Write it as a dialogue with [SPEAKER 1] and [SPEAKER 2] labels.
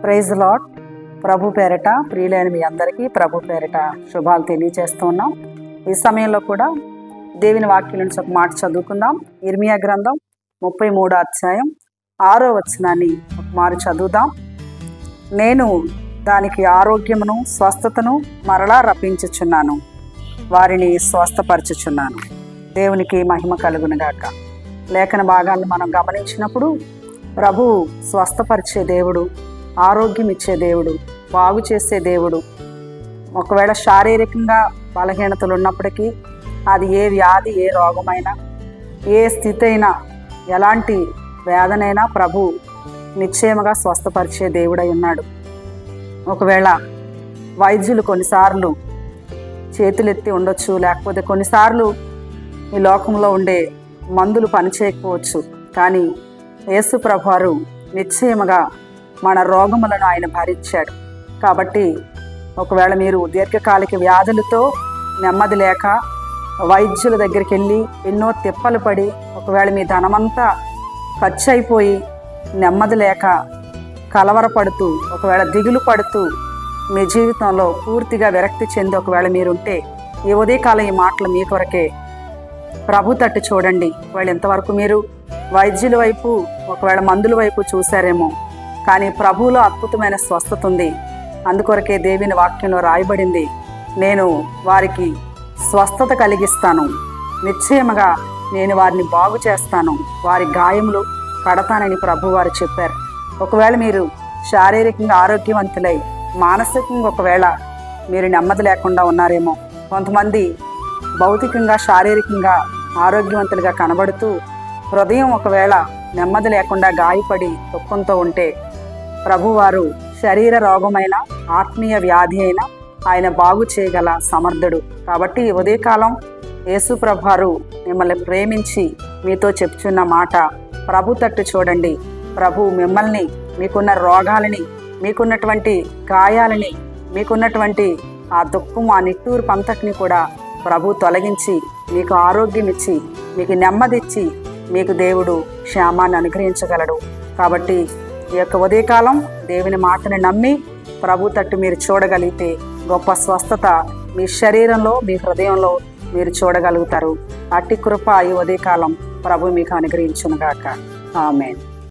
[SPEAKER 1] Praise lord. ప్రభు పేరిట ప్రియులైన మీ అందరికీ ప్రభు పేరిట శుభాలు తెలియజేస్తూ ఉన్నాం. ఈ సమయంలో కూడా దేవుని వాక్యం నుంచి ఒక మాట చదువుకుందాం. ఇర్మియా గ్రంథం 33వ అధ్యాయం 6వ వచనాన్ని ఒక మారు చదువుదాం. నేను దానికి ఆరోగ్యమును స్వస్థతను మరలా రప్పించుచున్నాను, వారిని స్వస్థపరచుచున్నాను. దేవునికి మహిమ కలుగునుగాక. లేఖన భాగాలను మనం గమనించినప్పుడు ప్రభు స్వస్థపరిచే దేవుడు, ఆరోగ్యం ఇచ్చే దేవుడు, బాగు చేసే దేవుడు. ఒకవేళ శారీరకంగా బలహీనతలు ఉన్నప్పటికీ అది ఏ వ్యాధి, ఏ రోగమైనా, ఏ స్థితి అయినా, ఎలాంటి వేదనైనా ప్రభు నిశ్చయముగా స్వస్థపరిచే దేవుడై ఉన్నాడు. ఒకవేళ వైద్యులు కొన్నిసార్లు చేతులెత్తి ఉండొచ్చు, లేకపోతే కొన్నిసార్లు ఈ లోకంలో ఉండే మందులు పనిచేయకపోవచ్చు, కానీ యేసు ప్రభువారు నిశ్చయముగా మన రోగములను ఆయన భరించాడు. కాబట్టి ఒకవేళ మీరు దీర్ఘకాలిక వ్యాధులతో నెమ్మది లేక వైద్యుల దగ్గరికి వెళ్ళి ఎన్నో తిప్పలు పడి, ఒకవేళ మీ ధనమంతా ఖర్చు అయిపోయి నెమ్మది లేక కలవరపడుతూ, ఒకవేళ దిగులు పడుతూ మీ జీవితంలో పూర్తిగా విరక్తి చెంది ఒకవేళ మీరుంటే ఈ ఉదయకాలం ఈ మాటలు మీ కొరకే. ప్రభు తట్టు చూడండి. ఒకవేళ ఇంతవరకు మీరు వైద్యుల వైపు, ఒకవేళ మందుల వైపు చూశారేమో, కానీ ప్రభువులో అద్భుతమైన స్వస్థత ఉంది. అందుకొరకే దేవుని వాక్యంలో రాయబడింది, నేను వారికి స్వస్థత కలిగిస్తాను, నిశ్చయముగా నేను వారిని బాగు చేస్తాను, వారి గాయములు కడతానని ప్రభువారు చెప్పారు. ఒకవేళ మీరు శారీరకంగా ఆరోగ్యవంతులై మానసికంగా ఒకవేళ మీరు నెమ్మది లేకుండా ఉన్నారేమో, కొంతమంది భౌతికంగా శారీరకంగా ఆరోగ్యవంతులుగా కనబడుతూ హృదయం ఒకవేళ నెమ్మది లేకుండా గాయపడి దుఃఖంతో ఉంటే ప్రభువారు శరీర రోగమైన, ఆత్మీయ వ్యాధి అయినా ఆయన బాగు చేయగల సమర్థుడు. కాబట్టి ఉదయకాలం యేసు ప్రభువారు మిమ్మల్ని ప్రేమించి మీతో చెప్తున్న మాట, ప్రభు తట్టు చూడండి. ప్రభు మిమ్మల్ని, మీకున్న రోగాలని, మీకున్నటువంటి గాయాలని, మీకున్నటువంటి ఆ దుఃఖం, ఆ నిట్టూరు పంతటిని కూడా ప్రభు తొలగించి మీకు ఆరోగ్యం ఇచ్చి, మీకు నెమ్మదిచ్చి, మీకు దేవుడు క్షేమాన్ని అనుగ్రహించగలడు. కాబట్టి ఈ యొక్క ఉదయకాలం దేవుని మాటని నమ్మి ప్రభు తట్టు మీరు చూడగలిగితే గొప్ప స్వస్థత మీ శరీరంలో, మీ హృదయంలో మీరు చూడగలుగుతారు. అట్టి కృప ఈ ఉదయకాలం ప్రభు మీకు అనుగ్రహించునుగాక. ఆమేన్.